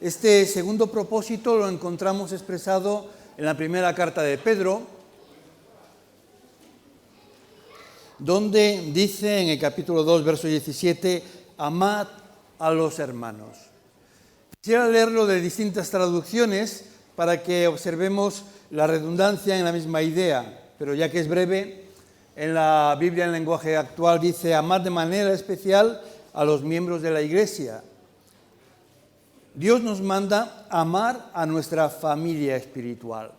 Este segundo propósito lo encontramos expresado en la primera carta de Pedro, donde dice en el capítulo 2, verso 17, amad a los hermanos. Quisiera leerlo de distintas traducciones para que observemos la redundancia en la misma idea, pero ya que es breve, en la Biblia en lenguaje actual dice, amad de manera especial a los miembros de la Iglesia. Dios nos manda amar a nuestra familia espiritual.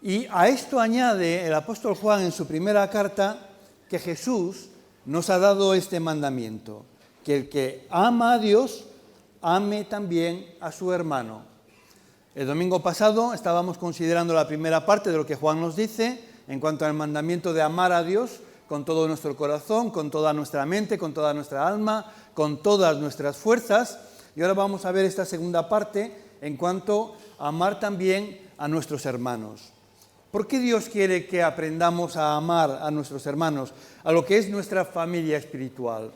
Y a esto añade el apóstol Juan en su primera carta que Jesús nos ha dado este mandamiento, que el que ama a Dios, ame también a su hermano. El domingo pasado estábamos considerando la primera parte de lo que Juan nos dice en cuanto al mandamiento de amar a Dios con todo nuestro corazón, con toda nuestra mente, con toda nuestra alma, con todas nuestras fuerzas. Y ahora vamos a ver esta segunda parte en cuanto a amar también a nuestros hermanos. ¿Por qué Dios quiere que aprendamos a amar a nuestros hermanos, a lo que es nuestra familia espiritual?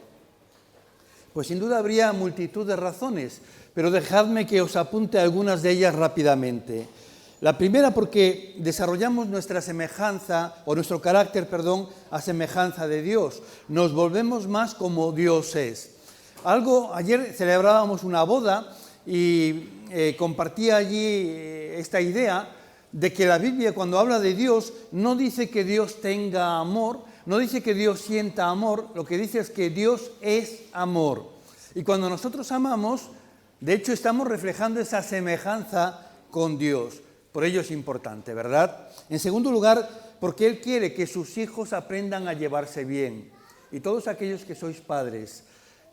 Pues sin duda habría multitud de razones, pero dejadme que os apunte algunas de ellas rápidamente. La primera, porque desarrollamos nuestra semejanza, o nuestro carácter, a semejanza de Dios. Nos volvemos más como Dios es. Ayer celebrábamos una boda y compartía allí esta idea de que la Biblia, cuando habla de Dios, no dice que Dios tenga amor, no dice que Dios sienta amor, lo que dice es que Dios es amor. Y cuando nosotros amamos, de hecho estamos reflejando esa semejanza con Dios. Por ello es importante, ¿verdad? En segundo lugar, porque Él quiere que sus hijos aprendan a llevarse bien. Y todos aquellos que sois padres,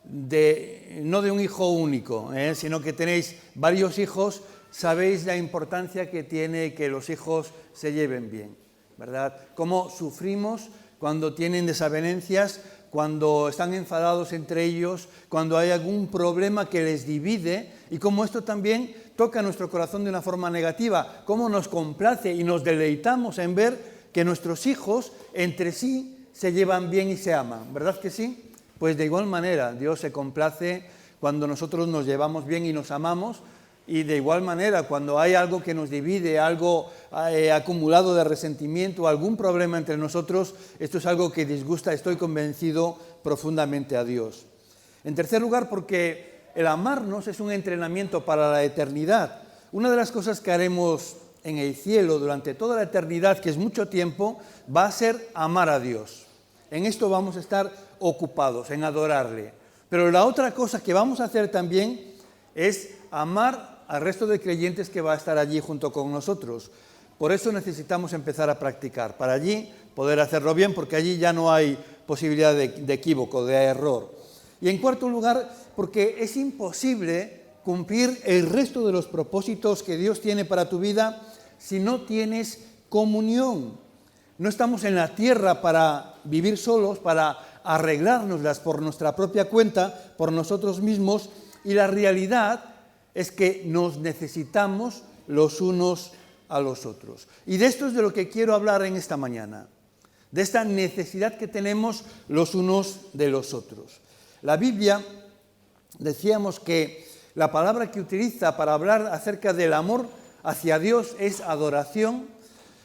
no de un hijo único, sino que tenéis varios hijos, sabéis la importancia que tiene que los hijos se lleven bien, ¿verdad? Cómo sufrimos cuando tienen desavenencias, cuando están enfadados entre ellos, cuando hay algún problema que les divide, y cómo esto también toca nuestro corazón de una forma negativa, cómo nos complace y nos deleitamos en ver que nuestros hijos entre sí se llevan bien y se aman, ¿verdad que sí? Pues de igual manera, Dios se complace cuando nosotros nos llevamos bien y nos amamos, y de igual manera, cuando hay algo que nos divide, algo acumulado de resentimiento, algún problema entre nosotros, esto es algo que disgusta, estoy convencido, profundamente a Dios. En tercer lugar, porque el amarnos es un entrenamiento para la eternidad. Una de las cosas que haremos en el cielo durante toda la eternidad, que es mucho tiempo, va a ser amar a Dios. En esto vamos a estar ocupados, en adorarle. Pero la otra cosa que vamos a hacer también es amar al resto de creyentes que va a estar allí junto con nosotros. Por eso necesitamos empezar a practicar, para allí poder hacerlo bien, porque allí ya no hay posibilidad de equívoco, de error. Y en cuarto lugar, porque es imposible cumplir el resto de los propósitos que Dios tiene para tu vida si no tienes comunión. No estamos en la tierra para vivir solos, para arreglárnoslas por nuestra propia cuenta, por nosotros mismos, y la realidad es que nos necesitamos los unos a los otros. Y de esto es de lo que quiero hablar en esta mañana, de esta necesidad que tenemos los unos de los otros. La Biblia, decíamos que la palabra que utiliza para hablar acerca del amor hacia Dios es adoración,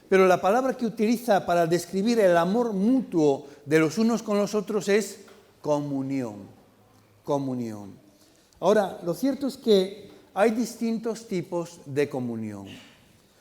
pero la palabra que utiliza para describir el amor mutuo de los unos con los otros es comunión. Comunión. Ahora, lo cierto es que hay distintos tipos de comunión.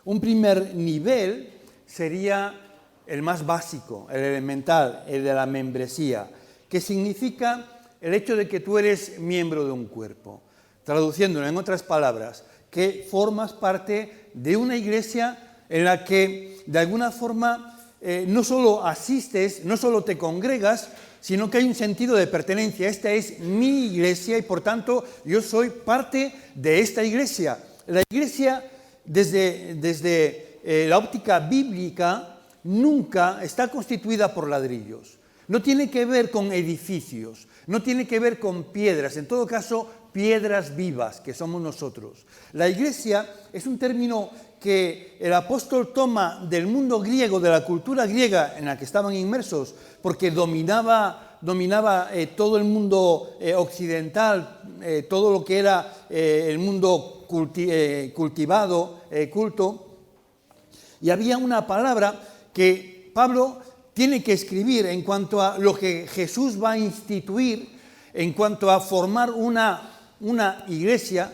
Un primer nivel sería el más básico, el elemental, el de la membresía, que significa el hecho de que tú eres miembro de un cuerpo. Traduciéndolo en otras palabras, que formas parte de una iglesia en la que de alguna forma no solo asistes, no solo te congregas, sino que hay un sentido de pertenencia. Esta es mi iglesia y por tanto yo soy parte de esta iglesia. La iglesia desde la óptica bíblica nunca está constituida por ladrillos. No tiene que ver con edificios, no tiene que ver con piedras, en todo caso piedras vivas que somos nosotros. La iglesia es un término que el apóstol toma del mundo griego, de la cultura griega en la que estaban inmersos, porque dominaba dominaba todo el mundo occidental, todo lo que era el mundo cultivado, culto, y había una palabra que Pablo tiene que escribir en cuanto a lo que Jesús va a instituir, en cuanto a formar una iglesia,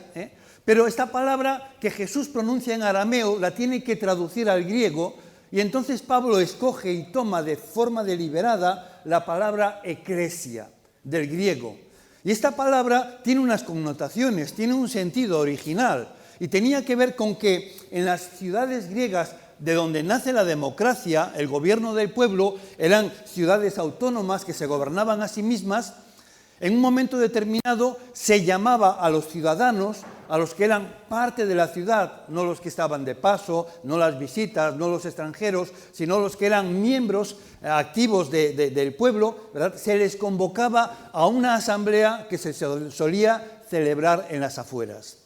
pero esta palabra que Jesús pronuncia en arameo la tiene que traducir al griego, y entonces Pablo escoge y toma de forma deliberada la palabra eclesia, del griego. Y esta palabra tiene unas connotaciones, tiene un sentido original, y tenía que ver con que en las ciudades griegas de donde nace la democracia, el gobierno del pueblo, eran ciudades autónomas que se gobernaban a sí mismas. En un momento determinado se llamaba a los ciudadanos, a los que eran parte de la ciudad, no los que estaban de paso, no las visitas, no los extranjeros, sino los que eran miembros activos del pueblo, ¿verdad? Se les convocaba a una asamblea que se solía celebrar en las afueras.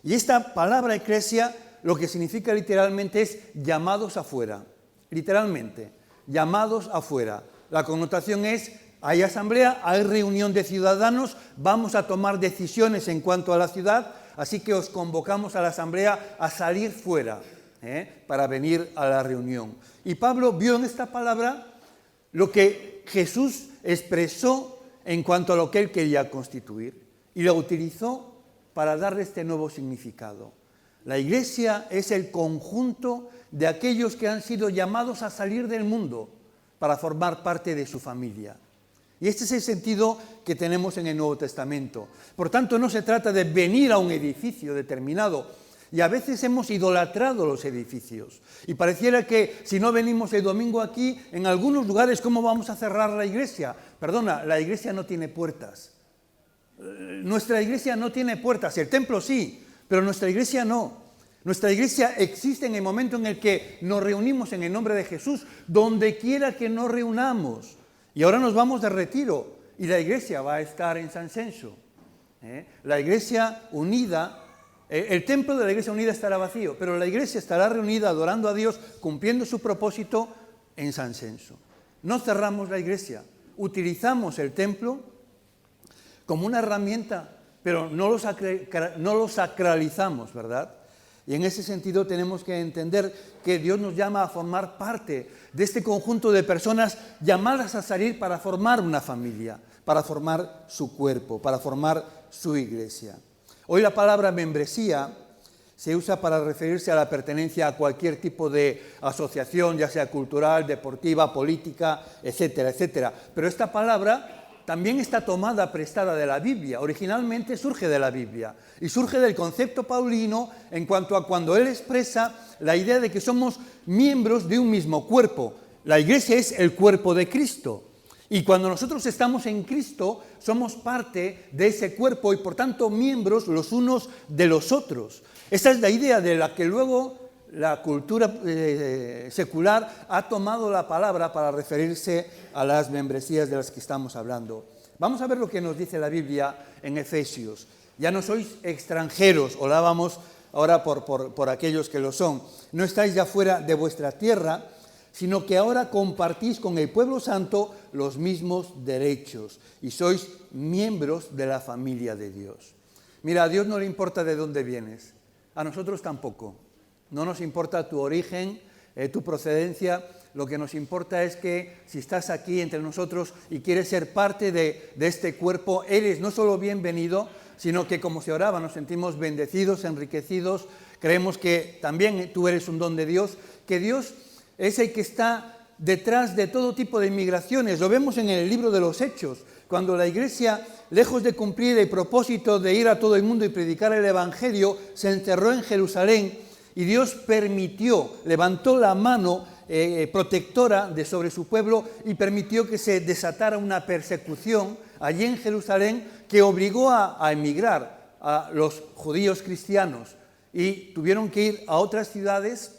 Y esta palabra eclesia lo que significa literalmente es llamados afuera, literalmente, llamados afuera. La connotación es: hay asamblea, hay reunión de ciudadanos, vamos a tomar decisiones en cuanto a la ciudad, así que os convocamos a la asamblea a salir fuera para venir a la reunión. Y Pablo vio en esta palabra lo que Jesús expresó en cuanto a lo que él quería constituir y lo utilizó para darle este nuevo significado. La iglesia es el conjunto de aquellos que han sido llamados a salir del mundo para formar parte de su familia. Y este es el sentido que tenemos en el Nuevo Testamento. Por tanto, no se trata de venir a un edificio determinado. Y a veces hemos idolatrado los edificios. Y pareciera que si no venimos el domingo aquí, en algunos lugares, ¿cómo vamos a cerrar la iglesia? Perdona, la iglesia no tiene puertas. Nuestra iglesia no tiene puertas. El templo sí, pero nuestra iglesia no. Nuestra iglesia existe en el momento en el que nos reunimos en el nombre de Jesús, donde quiera que nos reunamos. Y ahora nos vamos de retiro y la iglesia va a estar en San Censo. La iglesia unida, el templo de la iglesia unida estará vacío, pero la iglesia estará reunida adorando a Dios, cumpliendo su propósito en San Censo. No cerramos la iglesia, utilizamos el templo como una herramienta, pero no lo sacralizamos, ¿verdad? Y en ese sentido tenemos que entender que Dios nos llama a formar parte de este conjunto de personas llamadas a salir para formar una familia, para formar su cuerpo, para formar su iglesia. Hoy la palabra membresía se usa para referirse a la pertenencia a cualquier tipo de asociación, ya sea cultural, deportiva, política, etcétera, etcétera. Pero esta palabra también está tomada, prestada de la Biblia. Originalmente surge de la Biblia y surge del concepto paulino en cuanto a cuando él expresa la idea de que somos miembros de un mismo cuerpo. La iglesia es el cuerpo de Cristo y cuando nosotros estamos en Cristo somos parte de ese cuerpo y por tanto miembros los unos de los otros. Esa es la idea de la que luego la cultura secular ha tomado la palabra para referirse a las membresías de las que estamos hablando. Vamos a ver lo que nos dice la Biblia en Efesios. Ya no sois extranjeros, hablábamos ahora por aquellos que lo son. No estáis ya fuera de vuestra tierra, sino que ahora compartís con el pueblo santo los mismos derechos y sois miembros de la familia de Dios. Mira, a Dios no le importa de dónde vienes, a nosotros tampoco. No nos importa tu origen, tu procedencia, lo que nos importa es que si estás aquí entre nosotros y quieres ser parte de este cuerpo, eres no solo bienvenido, sino que como se oraba nos sentimos bendecidos, enriquecidos, creemos que también tú eres un don de Dios, que Dios es el que está detrás de todo tipo de inmigraciones. Lo vemos en el libro de los Hechos, cuando la iglesia, lejos de cumplir el propósito de ir a todo el mundo y predicar el Evangelio, se encerró en Jerusalén. Y Dios permitió, levantó la mano protectora de sobre su pueblo y permitió que se desatara una persecución allí en Jerusalén que obligó a emigrar a los judíos cristianos y tuvieron que ir a otras ciudades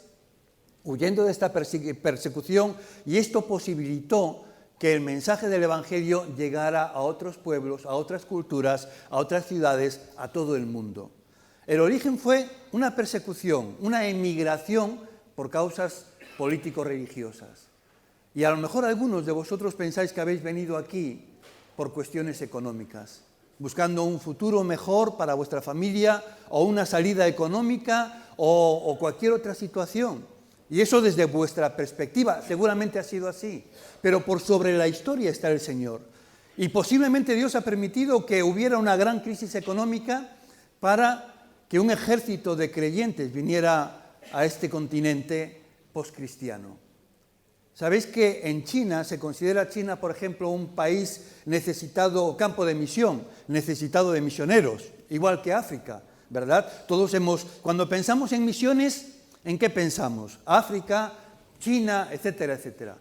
huyendo de esta persecución y esto posibilitó que el mensaje del Evangelio llegara a otros pueblos, a otras culturas, a otras ciudades, a todo el mundo. El origen fue una persecución, una emigración por causas político-religiosas. Y a lo mejor algunos de vosotros pensáis que habéis venido aquí por cuestiones económicas, buscando un futuro mejor para vuestra familia o una salida económica o cualquier otra situación. Y eso desde vuestra perspectiva seguramente ha sido así, pero por sobre la historia está el Señor. Y posiblemente Dios ha permitido que hubiera una gran crisis económica para que un ejército de creyentes viniera a este continente postcristiano. ¿Sabéis que en China se considera China, por ejemplo, un país necesitado, campo de misión, necesitado de misioneros, igual que África, ¿verdad? Cuando pensamos en misiones, ¿en qué pensamos? África, China, etcétera, etcétera.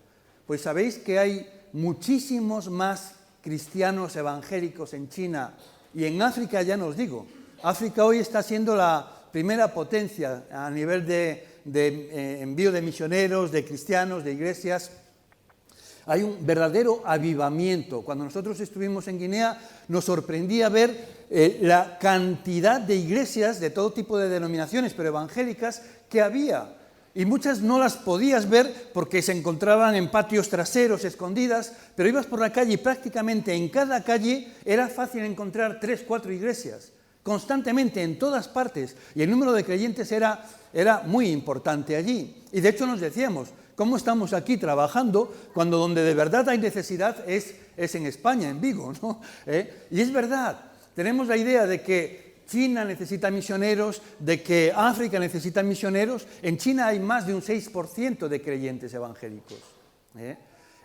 Pues sabéis que hay muchísimos más cristianos evangélicos en China y en África, ya no os digo. África hoy está siendo la primera potencia a nivel de envío de misioneros, de cristianos, de iglesias. Hay un verdadero avivamiento. Cuando nosotros estuvimos en Guinea, nos sorprendía ver la cantidad de iglesias de todo tipo de denominaciones, pero evangélicas, que había. Y muchas no las podías ver porque se encontraban en patios traseros, escondidas, pero ibas por la calle y prácticamente en cada calle era fácil encontrar 3, 4 iglesias, constantemente, en todas partes. Y el número de creyentes era muy importante allí. Y de hecho nos decíamos, ¿cómo estamos aquí trabajando cuando donde de verdad hay necesidad es en España, en Vigo, ¿no? Y es verdad, tenemos la idea de que China necesita misioneros, de que África necesita misioneros. En China hay más de un 6% de creyentes evangélicos.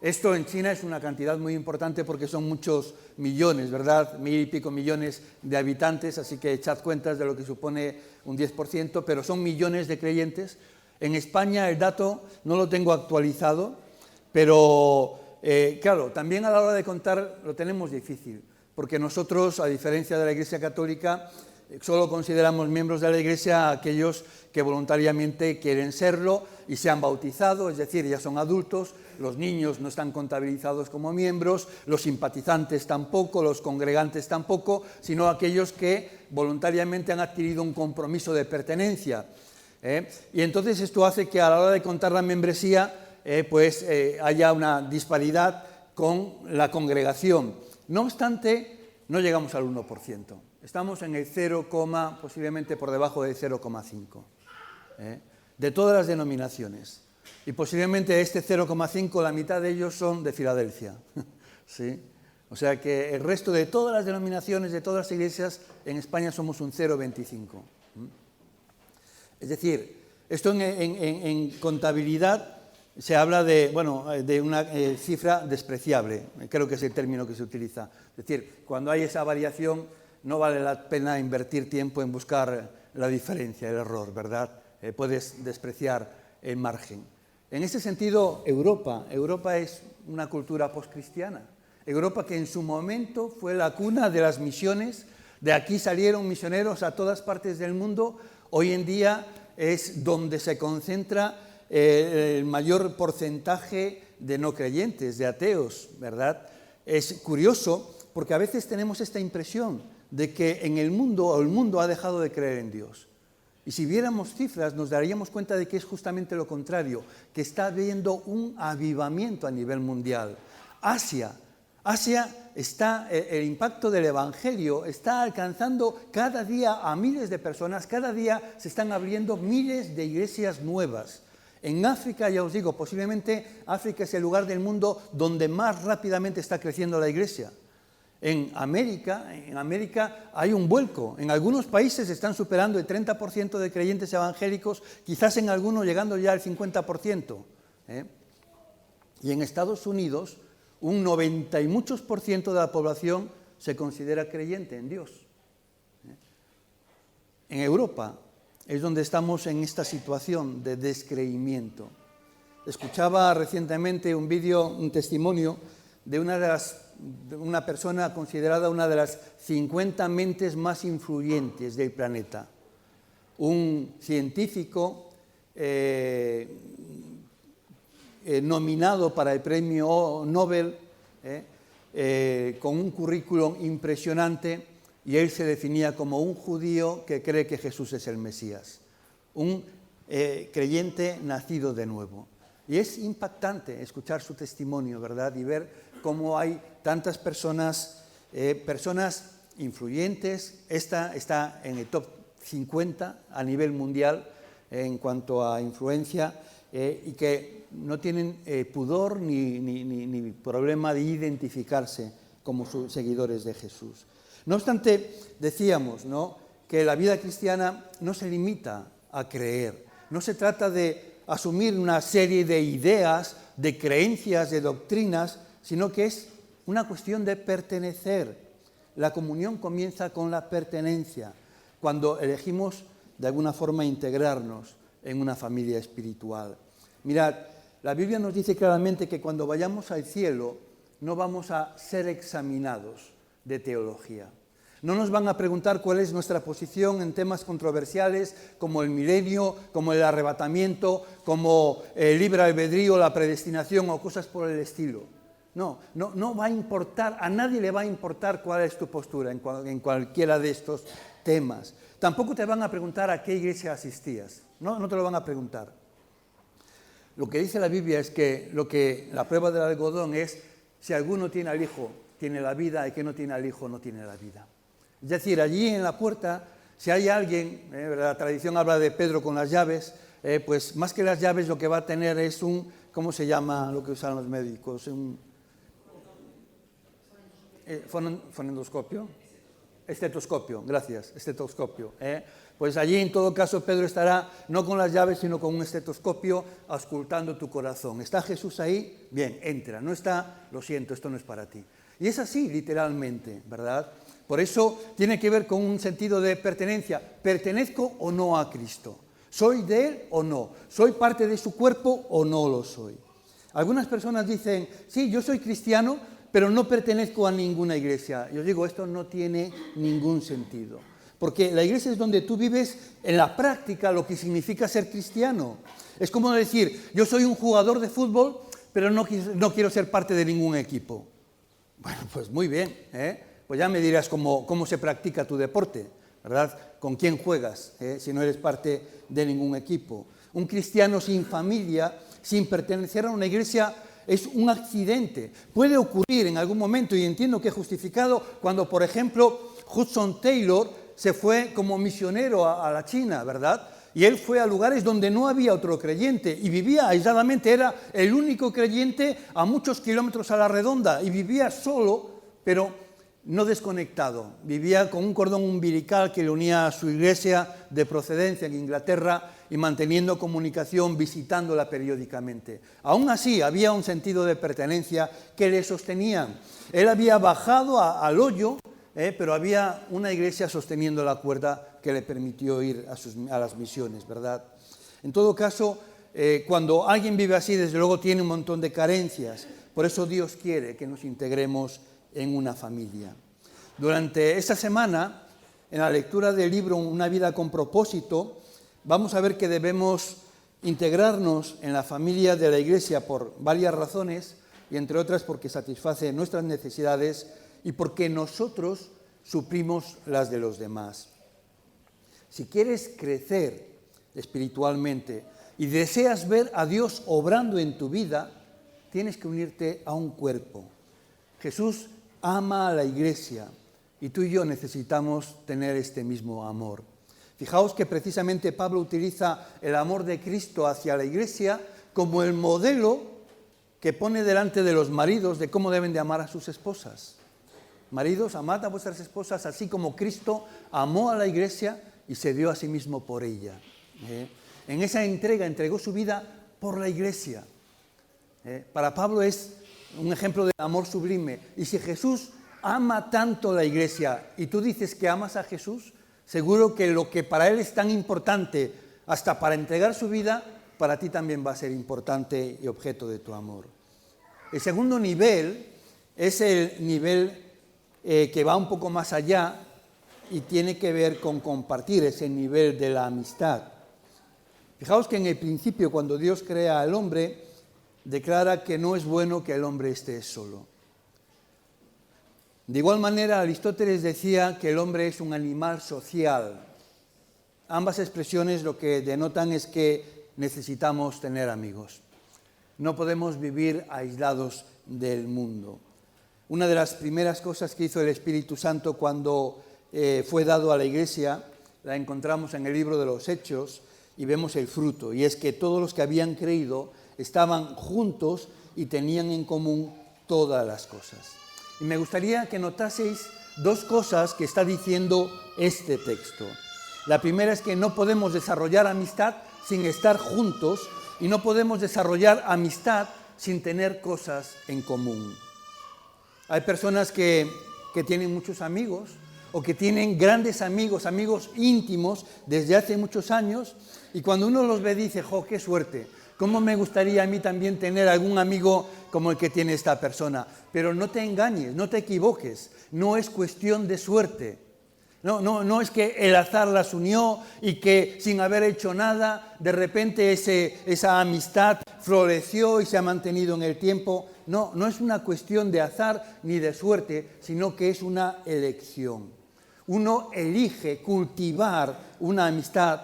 Esto en China es una cantidad muy importante porque son muchos millones, ¿verdad? 1000 y pico millones de habitantes, así que echad cuentas de lo que supone un 10%, pero son millones de creyentes. En España el dato no lo tengo actualizado, pero claro, también a la hora de contar lo tenemos difícil, porque nosotros, a diferencia de la Iglesia Católica, solo consideramos miembros de la Iglesia a aquellos que voluntariamente quieren serlo y se han bautizado, es decir, ya son adultos. Los niños no están contabilizados como miembros, los simpatizantes tampoco, los congregantes tampoco, sino aquellos que voluntariamente han adquirido un compromiso de pertenencia. Y entonces esto hace que a la hora de contar la membresía haya una disparidad con la congregación. No obstante, no llegamos al 1%. Estamos en el 0, posiblemente por debajo del 0,5, de todas las denominaciones. Y posiblemente este 0,5, la mitad de ellos son de Filadelfia. ¿Sí? O sea que el resto de todas las denominaciones, de todas las iglesias, en España somos un 0,25. Es decir, esto en contabilidad se habla de una cifra despreciable, creo que es el término que se utiliza. Es decir, cuando hay esa variación, no vale la pena invertir tiempo en buscar la diferencia, el error, ¿verdad? Puedes despreciar el margen. En ese sentido, Europa es una cultura postcristiana. Europa, que en su momento fue la cuna de las misiones, de aquí salieron misioneros a todas partes del mundo, hoy en día es donde se concentra el mayor porcentaje de no creyentes, de ateos, ¿verdad? Es curioso porque a veces tenemos esta impresión de que el mundo ha dejado de creer en Dios. Y si viéramos cifras, nos daríamos cuenta de que es justamente lo contrario, que está habiendo un avivamiento a nivel mundial. Asia está, el impacto del Evangelio está alcanzando cada día a miles de personas, cada día se están abriendo miles de iglesias nuevas. En África, ya os digo, posiblemente África es el lugar del mundo donde más rápidamente está creciendo la iglesia. En América hay un vuelco. En algunos países están superando el 30% de creyentes evangélicos, quizás en algunos llegando ya al 50%. Y en Estados Unidos, un 90 y muchos % de la población se considera creyente en Dios. En Europa es donde estamos en esta situación de descreimiento. Escuchaba recientemente un testimonio de una persona considerada una de las 50 mentes más influyentes del planeta. Un científico nominado para el premio Nobel, con un currículum impresionante, y él se definía como un judío que cree que Jesús es el Mesías, un creyente nacido de nuevo. Y es impactante escuchar su testimonio, ¿verdad? Y ver cómo hay tantas personas influyentes. Esta está en el top 50 a nivel mundial en cuanto a influencia y que no tienen pudor ni problema de identificarse como seguidores de Jesús. No obstante, decíamos, ¿no?, que la vida cristiana no se limita a creer. No se trata de asumir una serie de ideas, de creencias, de doctrinas, sino que es una cuestión de pertenecer. La comunión comienza con la pertenencia, cuando elegimos de alguna forma integrarnos en una familia espiritual. Mirad, la Biblia nos dice claramente que cuando vayamos al cielo no vamos a ser examinados de teología. No nos van a preguntar cuál es nuestra posición en temas controversiales como el milenio, como el arrebatamiento, como el libre albedrío, la predestinación o cosas por el estilo. No va a importar, a nadie le va a importar cuál es tu postura en cualquiera de estos temas. Tampoco te van a preguntar a qué iglesia asistías, no te lo van a preguntar. Lo que dice la Biblia es que la prueba del algodón es si alguno tiene al Hijo, tiene la vida, y que no tiene al Hijo, no tiene la vida. Es decir, allí en la puerta, si hay alguien, la tradición habla de Pedro con las llaves, pues más que las llaves lo que va a tener es un, ¿cómo se llama lo que usan los médicos? Un fonendoscopio. Estetoscopio, gracias, estetoscopio. Pues allí en todo caso Pedro estará no con las llaves, sino con un estetoscopio auscultando tu corazón. ¿Está Jesús ahí? Bien, entra. No está, lo siento, esto no es para ti. Y es así, literalmente, ¿verdad? Por eso tiene que ver con un sentido de pertenencia. ¿Pertenezco o no a Cristo? ¿Soy de Él o no? ¿Soy parte de su cuerpo o no lo soy? Algunas personas dicen, sí, yo soy cristiano, pero no pertenezco a ninguna iglesia. Yo digo, esto no tiene ningún sentido. Porque la iglesia es donde tú vives en la práctica lo que significa ser cristiano. Es como decir, yo soy un jugador de fútbol, pero no quiero ser parte de ningún equipo. Bueno, pues muy bien, pues ya me dirás cómo se practica tu deporte, ¿verdad? ¿Con quién juegas, si no eres parte de ningún equipo? Un cristiano sin familia, sin pertenecer a una iglesia, es un accidente. Puede ocurrir en algún momento, y entiendo que es justificado, cuando, por ejemplo, Hudson Taylor se fue como misionero a la China, ¿verdad? Y él fue a lugares donde no había otro creyente y vivía aisladamente, era el único creyente a muchos kilómetros a la redonda y vivía solo, pero no desconectado. Vivía con un cordón umbilical que le unía a su iglesia de procedencia en Inglaterra y manteniendo comunicación, visitándola periódicamente. Aún así, había un sentido de pertenencia que le sostenían. Él había bajado al hoyo, pero había una iglesia sosteniendo la cuerda que le permitió ir a las misiones, ¿verdad? En todo caso, cuando alguien vive así, desde luego tiene un montón de carencias. Por eso Dios quiere que nos integremos en una familia. Durante esta semana, en la lectura del libro Una vida con propósito, vamos a ver que debemos integrarnos en la familia de la Iglesia por varias razones, y entre otras porque satisface nuestras necesidades y porque nosotros suplimos las de los demás. Si quieres crecer espiritualmente y deseas ver a Dios obrando en tu vida, tienes que unirte a un cuerpo. Jesús ama a la Iglesia y tú y yo necesitamos tener este mismo amor. Fijaos que precisamente Pablo utiliza el amor de Cristo hacia la Iglesia como el modelo que pone delante de los maridos de cómo deben de amar a sus esposas. Maridos, amad a vuestras esposas así como Cristo amó a la Iglesia y se dio a sí mismo por ella. En esa entrega entregó su vida por la Iglesia. Para Pablo es un ejemplo de amor sublime. Y si Jesús ama tanto la Iglesia y tú dices que amas a Jesús, seguro que lo que para Él es tan importante hasta para entregar su vida, para ti también va a ser importante y objeto de tu amor. El segundo nivel es el nivel que va un poco más allá y tiene que ver con compartir ese nivel de la amistad. Fijaos que en el principio, cuando Dios crea al hombre, declara que no es bueno que el hombre esté solo. De igual manera, Aristóteles decía que el hombre es un animal social. Ambas expresiones lo que denotan es que necesitamos tener amigos. No podemos vivir aislados del mundo. Una de las primeras cosas que hizo el Espíritu Santo cuando fue dado a la Iglesia, la encontramos en el libro de los Hechos y vemos el fruto, y es que todos los que habían creído estaban juntos y tenían en común todas las cosas. Y me gustaría que notaseis dos cosas que está diciendo este texto. La primera es que no podemos desarrollar amistad sin estar juntos y no podemos desarrollar amistad sin tener cosas en común. Hay personas que tienen muchos amigos o que tienen grandes amigos, amigos íntimos desde hace muchos años, y cuando uno los ve dice, ¡jo, qué suerte! ¿Cómo me gustaría a mí también tener algún amigo como el que tiene esta persona? Pero no te engañes, no te equivoques, no es cuestión de suerte. No es que el azar las unió y que sin haber hecho nada, de repente esa amistad floreció y se ha mantenido en el tiempo. No es una cuestión de azar ni de suerte, sino que es una elección. Uno elige cultivar una amistad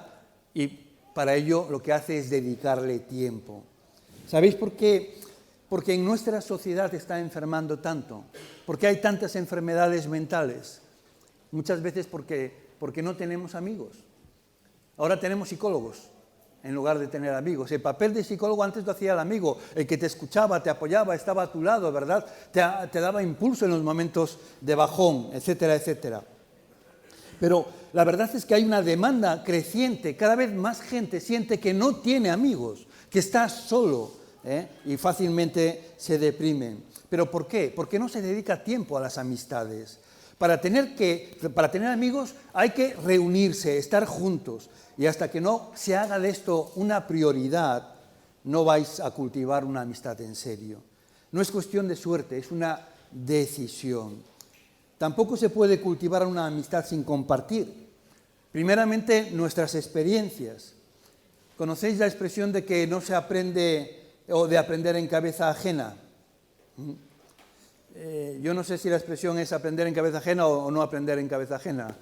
y para ello lo que hace es dedicarle tiempo. ¿Sabéis por qué? Porque en nuestra sociedad está enfermando tanto, porque hay tantas enfermedades mentales. Muchas veces porque no tenemos amigos. Ahora tenemos psicólogos en lugar de tener amigos. El papel de psicólogo antes lo hacía el amigo, el que te escuchaba, te apoyaba, estaba a tu lado, ¿verdad? Te daba impulso en los momentos de bajón, etcétera, etcétera. Pero la verdad es que hay una demanda creciente, cada vez más gente siente que no tiene amigos, que está solo, y fácilmente se deprimen. ¿Pero por qué? Porque no se dedica tiempo a las amistades. Para tener amigos hay que reunirse, estar juntos, y hasta que no se haga de esto una prioridad, no vais a cultivar una amistad en serio. No es cuestión de suerte, es una decisión. Tampoco se puede cultivar una amistad sin compartir. Primeramente, nuestras experiencias. ¿Conocéis la expresión de que no se aprende o de aprender en cabeza ajena? Yo no sé si la expresión es aprender en cabeza ajena o no aprender en cabeza ajena,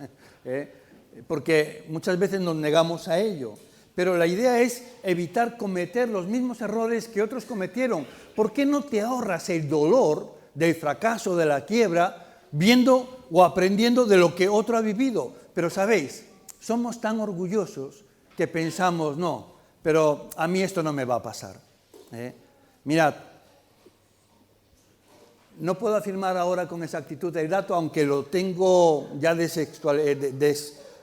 porque muchas veces nos negamos a ello. Pero la idea es evitar cometer los mismos errores que otros cometieron. ¿Por qué no te ahorras el dolor del fracaso, de la quiebra, viendo o aprendiendo de lo que otro ha vivido? Pero sabéis, somos tan orgullosos que pensamos, no, pero a mí esto no me va a pasar. Mirad, no puedo afirmar ahora con exactitud el dato, aunque lo tengo ya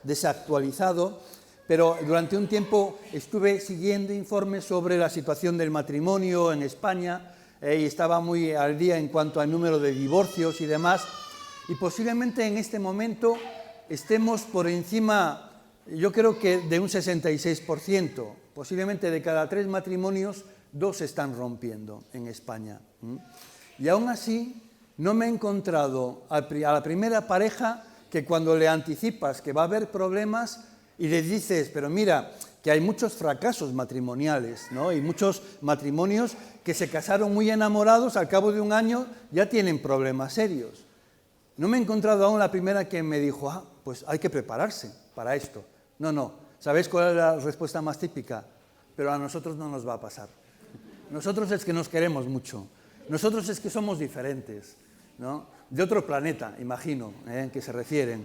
desactualizado, pero durante un tiempo estuve siguiendo informes sobre la situación del matrimonio en España y estaba muy al día en cuanto al número de divorcios y demás, y posiblemente en este momento estemos por encima, yo creo que de un 66%, posiblemente de cada 3 matrimonios, 2 se están rompiendo en España. Y aún así, no me he encontrado a la primera pareja que cuando le anticipas que va a haber problemas y le dices, pero mira, que hay muchos fracasos matrimoniales, ¿no? Y muchos matrimonios que se casaron muy enamorados, al cabo de un año ya tienen problemas serios. No me he encontrado aún la primera que me dijo, pues hay que prepararse para esto. No. ¿Sabéis cuál es la respuesta más típica? Pero a nosotros no nos va a pasar. Nosotros es que nos queremos mucho. Nosotros es que somos diferentes, ¿no? De otro planeta, imagino, que se refieren.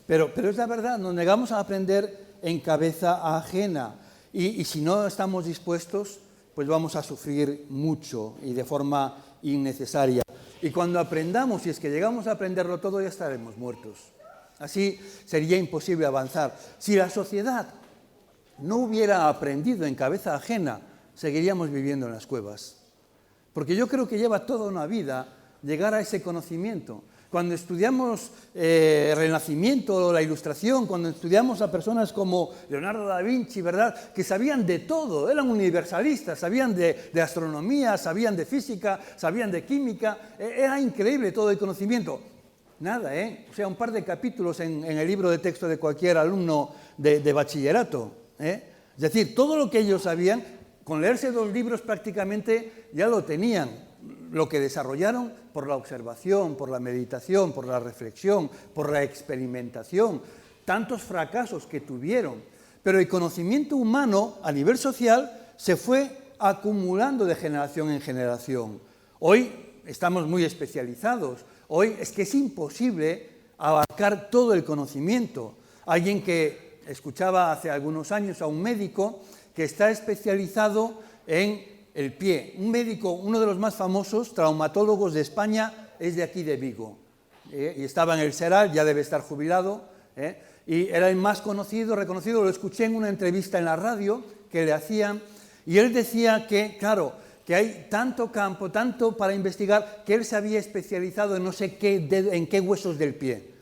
Pero es la verdad, nos negamos a aprender en cabeza ajena. Y si no estamos dispuestos, pues vamos a sufrir mucho y de forma innecesaria. Y cuando aprendamos, si es que llegamos a aprenderlo todo, ya estaremos muertos. Así sería imposible avanzar. Si la sociedad no hubiera aprendido en cabeza ajena, seguiríamos viviendo en las cuevas. Porque yo creo que lleva toda una vida llegar a ese conocimiento. Cuando estudiamos el Renacimiento, la Ilustración, cuando estudiamos a personas como Leonardo da Vinci, ¿verdad?, que sabían de todo, eran universalistas, sabían de astronomía, sabían de física, sabían de química, era increíble todo el conocimiento. Nada, O sea, un par de capítulos en el libro de texto de cualquier alumno de bachillerato, Es decir, todo lo que ellos sabían, con leerse 2 libros prácticamente ya lo tenían. Lo que desarrollaron por la observación, por la meditación, por la reflexión, por la experimentación, tantos fracasos que tuvieron. Pero el conocimiento humano a nivel social se fue acumulando de generación en generación. Hoy estamos muy especializados. Hoy es que es imposible abarcar todo el conocimiento. Alguien que escuchaba hace algunos años a un médico que está especializado en el pie. Un médico, uno de los más famosos traumatólogos de España, es de aquí de Vigo. Y estaba en el Seral, ya debe estar jubilado, y era el más conocido, reconocido. Lo escuché en una entrevista en la radio que le hacían, y él decía que, claro, que hay tanto campo, tanto para investigar, que él se había especializado en no sé qué, en qué huesos del pie.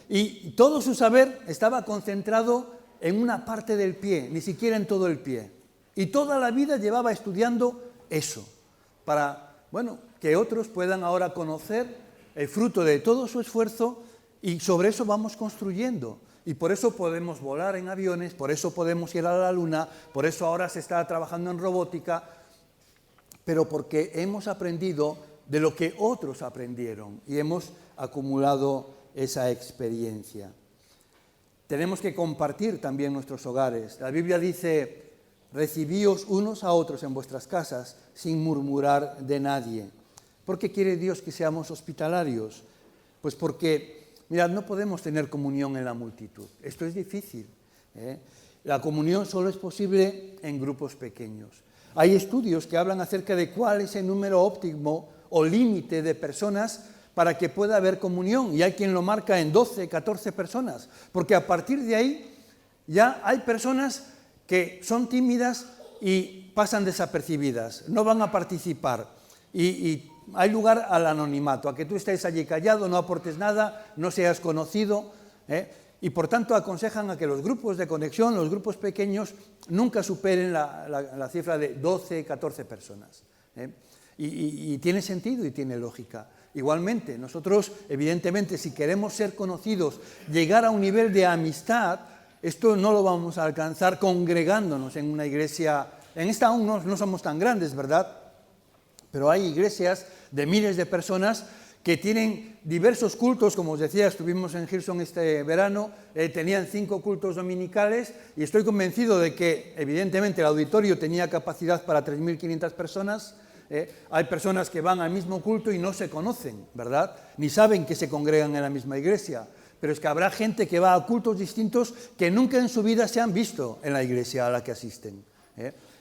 Y todo su saber estaba concentrado en una parte del pie, ni siquiera en todo el pie. Y toda la vida llevaba estudiando eso, para, bueno, que otros puedan ahora conocer el fruto de todo su esfuerzo, y sobre eso vamos construyendo. Y por eso podemos volar en aviones, por eso podemos ir a la luna, por eso ahora se está trabajando en robótica, pero porque hemos aprendido de lo que otros aprendieron y hemos acumulado esa experiencia. Tenemos que compartir también nuestros hogares. La Biblia dice: recibíos unos a otros en vuestras casas sin murmurar de nadie. ¿Por qué quiere Dios que seamos hospitalarios? Pues porque, mirad, no podemos tener comunión en la multitud. Esto es difícil. La comunión solo es posible en grupos pequeños. Hay estudios que hablan acerca de cuál es el número óptimo o límite de personas para que pueda haber comunión, y hay quien lo marca en 12, 14 personas, porque a partir de ahí ya hay personas que son tímidas y pasan desapercibidas, no van a participar, y hay lugar al anonimato, a que tú estés allí callado, no aportes nada, no seas conocido, y por tanto aconsejan a que los grupos de conexión, los grupos pequeños, nunca superen la cifra de 12, 14 personas. Y tiene sentido y tiene lógica. Igualmente, nosotros, evidentemente, si queremos ser conocidos, llegar a un nivel de amistad, esto no lo vamos a alcanzar congregándonos en una iglesia. En esta aún no somos tan grandes, ¿verdad? Pero hay iglesias de miles de personas que tienen diversos cultos. Como os decía, estuvimos en Hillsong este verano, tenían 5 cultos dominicales, y estoy convencido de que, evidentemente, el auditorio tenía capacidad para 3.500 personas. Hay personas que van al mismo culto y no se conocen, ¿verdad? Ni saben que se congregan en la misma iglesia. Pero es que habrá gente que va a cultos distintos que nunca en su vida se han visto en la iglesia a la que asisten.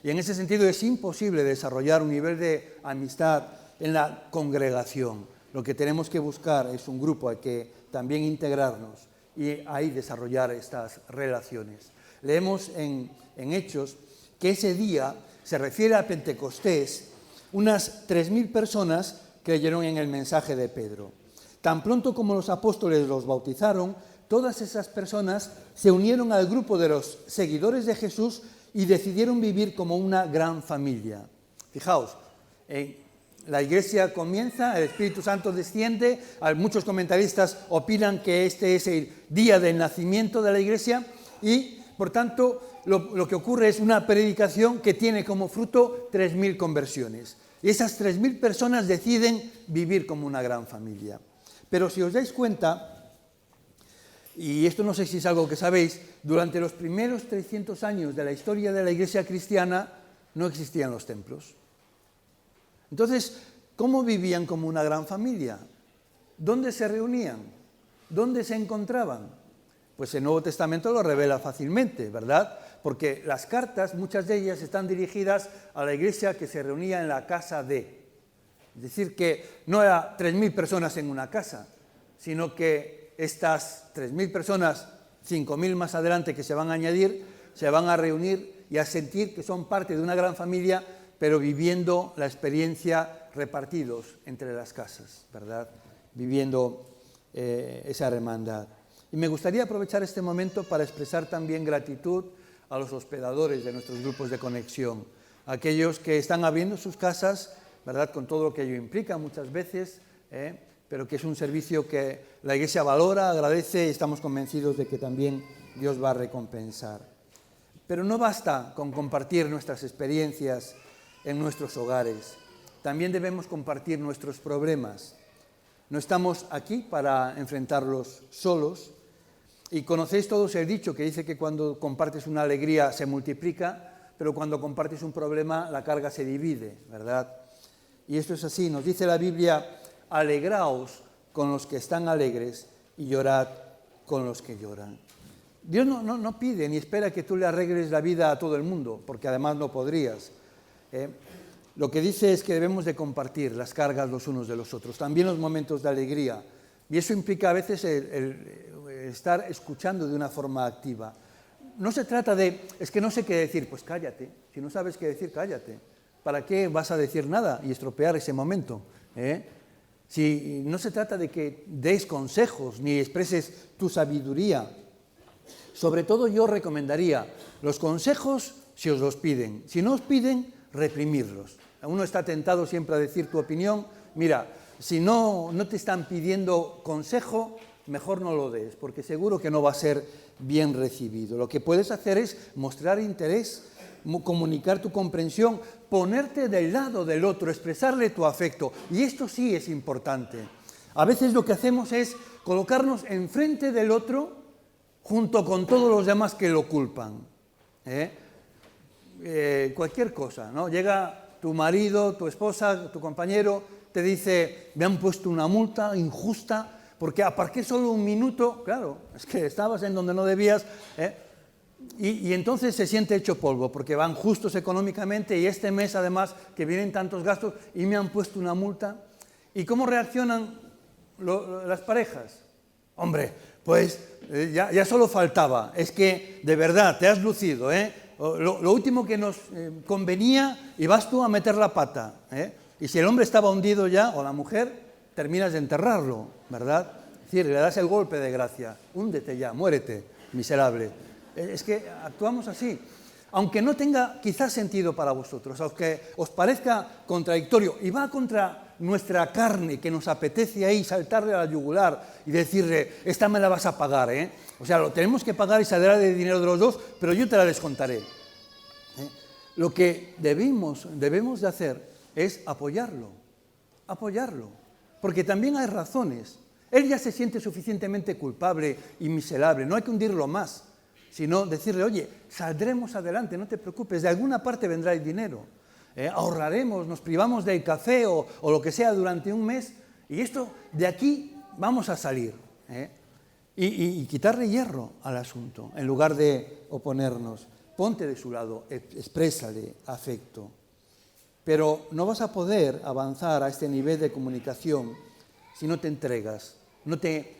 Y en ese sentido es imposible desarrollar un nivel de amistad en la congregación. Lo que tenemos que buscar es un grupo al que también integrarnos y ahí desarrollar estas relaciones. Leemos en Hechos que ese día, se refiere a Pentecostés, unas 3.000 personas creyeron en el mensaje de Pedro. Tan pronto como los apóstoles los bautizaron, todas esas personas se unieron al grupo de los seguidores de Jesús y decidieron vivir como una gran familia. Fijaos, la iglesia comienza, el Espíritu Santo desciende, muchos comentaristas opinan que este es el día del nacimiento de la iglesia, y por tanto lo que ocurre es una predicación que tiene como fruto 3.000 conversiones. Y esas 3.000 personas deciden vivir como una gran familia. Pero si os dais cuenta, y esto no sé si es algo que sabéis, durante los primeros 300 años de la historia de la iglesia cristiana no existían los templos. Entonces, ¿cómo vivían como una gran familia? ¿Dónde se reunían? ¿Dónde se encontraban? Pues el Nuevo Testamento lo revela fácilmente, ¿verdad? Porque las cartas, muchas de ellas están dirigidas a la iglesia que se reunía en la casa de. Es decir, que no era 3.000 personas en una casa, sino que estas 3.000 personas, 5.000 más adelante que se van a añadir, se van a reunir y a sentir que son parte de una gran familia, pero viviendo la experiencia repartidos entre las casas, ¿verdad? Viviendo esa hermandad. Y me gustaría aprovechar este momento para expresar también gratitud a los hospedadores de nuestros grupos de conexión, aquellos que están abriendo sus casas, ¿verdad?, con todo lo que ello implica muchas veces, pero que es un servicio que la Iglesia valora, agradece, y estamos convencidos de que también Dios va a recompensar. Pero no basta con compartir nuestras experiencias en nuestros hogares, también debemos compartir nuestros problemas. No estamos aquí para enfrentarlos solos. Y conocéis todos el dicho que dice que cuando compartes una alegría se multiplica, pero cuando compartes un problema la carga se divide, ¿verdad? Y esto es así, nos dice la Biblia, alegraos con los que están alegres y llorad con los que lloran. Dios no pide ni espera que tú le arregles la vida a todo el mundo, porque además no podrías. Lo que dice es que debemos de compartir las cargas los unos de los otros, también los momentos de alegría. Y eso implica a veces el estar escuchando de una forma activa. No se trata de, es que no sé qué decir, pues cállate. Si no sabes qué decir, cállate. ¿Para qué vas a decir nada y estropear ese momento? Si no se trata de que des consejos ni expreses tu sabiduría. Sobre todo yo recomendaría los consejos si os los piden. Si no os piden, reprimirlos. Uno está tentado siempre a decir tu opinión. Mira, si no te están pidiendo consejo, mejor no lo des, porque seguro que no va a ser bien recibido. Lo que puedes hacer es mostrar interés, comunicar tu comprensión, ponerte del lado del otro, expresarle tu afecto. Y esto sí es importante. A veces lo que hacemos es colocarnos enfrente del otro junto con todos los demás que lo culpan. Cualquier cosa, ¿no? Llega tu marido, tu esposa, tu compañero, te dice, me han puesto una multa injusta porque aparqué solo un minuto. Claro, es que estabas en donde no debías, y entonces se siente hecho polvo porque van justos económicamente y este mes además que vienen tantos gastos y me han puesto una multa. ¿Y cómo reaccionan las parejas? Hombre, pues ya solo faltaba, es que de verdad te has lucido, lo último que nos convenía y vas tú a meter la pata, y si el hombre estaba hundido ya, o la mujer, terminas de enterrarlo, ¿verdad? Es decir, le das el golpe de gracia, húndete ya, muérete, miserable. Es que actuamos así, aunque no tenga quizás sentido para vosotros, aunque os parezca contradictorio y va contra nuestra carne, que nos apetece ahí saltarle a la yugular y decirle, esta me la vas a pagar, O sea, lo tenemos que pagar y saldrá de dinero de los dos, pero yo te la descontaré. Lo que debemos de hacer es apoyarlo, porque también hay razones. Él ya se siente suficientemente culpable y miserable, no hay que hundirlo más, sino decirle, oye, saldremos adelante, no te preocupes, de alguna parte vendrá el dinero. Ahorraremos, nos privamos del café o lo que sea durante un mes y esto, de aquí vamos a salir. Y quitarle hierro al asunto, en lugar de oponernos. Ponte de su lado, exprésale afecto. Pero no vas a poder avanzar a este nivel de comunicación si no te entregas, no te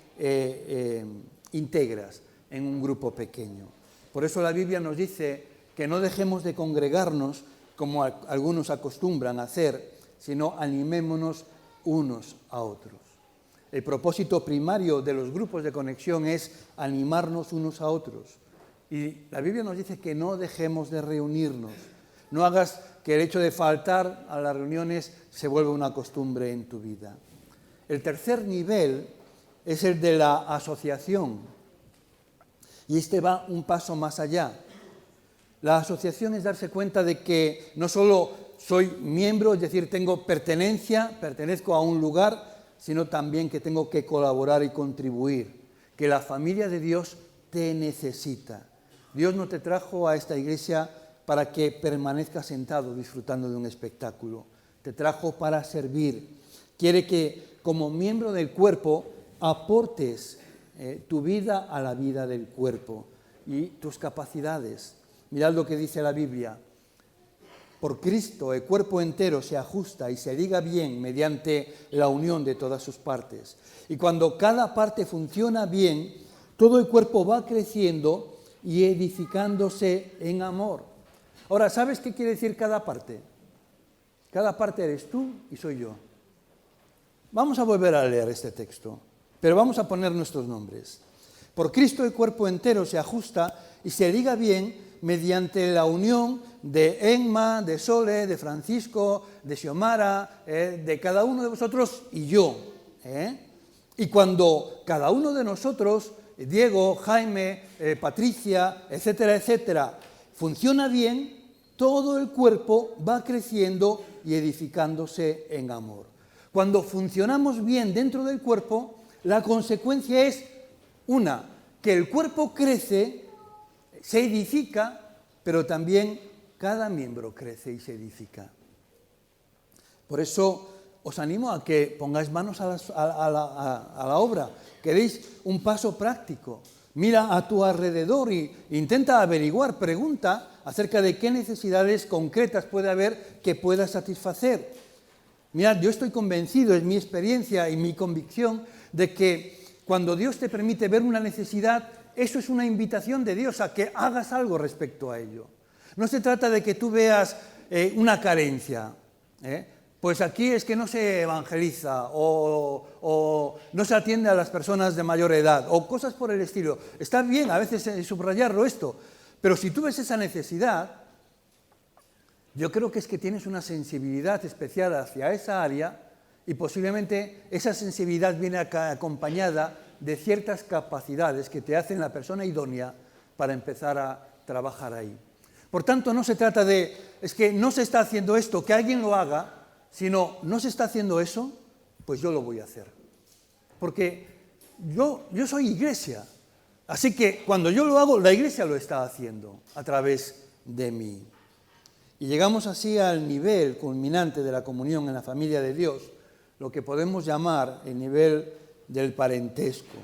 integras en un grupo pequeño. Por eso la Biblia nos dice que no dejemos de congregarnos como algunos acostumbran a hacer, sino animémonos unos a otros. El propósito primario de los grupos de conexión es animarnos unos a otros. Y la Biblia nos dice que no dejemos de reunirnos. No hagas que el hecho de faltar a las reuniones se vuelva una costumbre en tu vida. El tercer nivel es el de la asociación. Y este va un paso más allá. La asociación es darse cuenta de que no solo soy miembro, es decir, tengo pertenezco a un lugar, sino también que tengo que colaborar y contribuir, que la familia de Dios te necesita. Dios no te trajo a esta iglesia para que permanezcas sentado disfrutando de un espectáculo, te trajo para servir. Quiere que como miembro del cuerpo aportes tu vida a la vida del cuerpo y tus capacidades. Mirad lo que dice la Biblia. Por Cristo el cuerpo entero se ajusta y se liga bien mediante la unión de todas sus partes. Y cuando cada parte funciona bien, todo el cuerpo va creciendo y edificándose en amor. Ahora, ¿sabes qué quiere decir cada parte? Cada parte eres tú y soy yo. Vamos a volver a leer este texto, pero vamos a poner nuestros nombres. Por Cristo el cuerpo entero se ajusta y se liga bien mediante la unión de Enma, de Sole, de Francisco, de Xiomara, de cada uno de vosotros y yo. Y cuando cada uno de nosotros, Diego, Jaime, Patricia, etcétera, etcétera, funciona bien, todo el cuerpo va creciendo y edificándose en amor. Cuando funcionamos bien dentro del cuerpo, la consecuencia es que el cuerpo crece, se edifica, pero también cada miembro crece y se edifica. Por eso os animo a que pongáis manos a la obra, que deis un paso práctico. Mira a tu alrededor e intenta averiguar, pregunta acerca de qué necesidades concretas puede haber que puedas satisfacer. Mirad, yo estoy convencido, es mi experiencia y mi convicción, de que cuando Dios te permite ver una necesidad, eso es una invitación de Dios a que hagas algo respecto a ello. No se trata de que tú veas una carencia, pues aquí es que no se evangeliza o no se atiende a las personas de mayor edad o cosas por el estilo. Está bien a veces subrayarlo esto, pero si tú ves esa necesidad, yo creo que es que tienes una sensibilidad especial hacia esa área y posiblemente esa sensibilidad viene acompañada de ciertas capacidades que te hacen la persona idónea para empezar a trabajar ahí. Por tanto, no se trata de, es que no se está haciendo esto, que alguien lo haga, sino, no se está haciendo eso, pues yo lo voy a hacer. Porque yo soy iglesia, así que cuando yo lo hago, la iglesia lo está haciendo a través de mí. Y llegamos así al nivel culminante de la comunión en la familia de Dios, lo que podemos llamar el nivel del parentesco.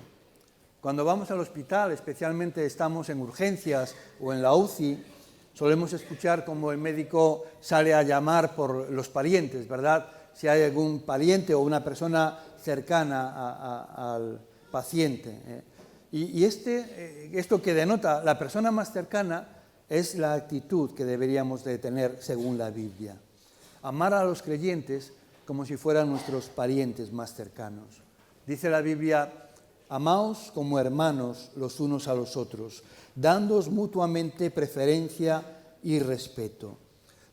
Cuando vamos al hospital, especialmente estamos en urgencias o en la UCI, solemos escuchar cómo el médico sale a llamar por los parientes, ¿verdad? Si hay algún pariente o una persona cercana al paciente. Y esto que denota la persona más cercana es la actitud que deberíamos de tener según la Biblia. Amar a los creyentes como si fueran nuestros parientes más cercanos. Dice la Biblia: amaos como hermanos los unos a los otros, dándoos mutuamente preferencia y respeto.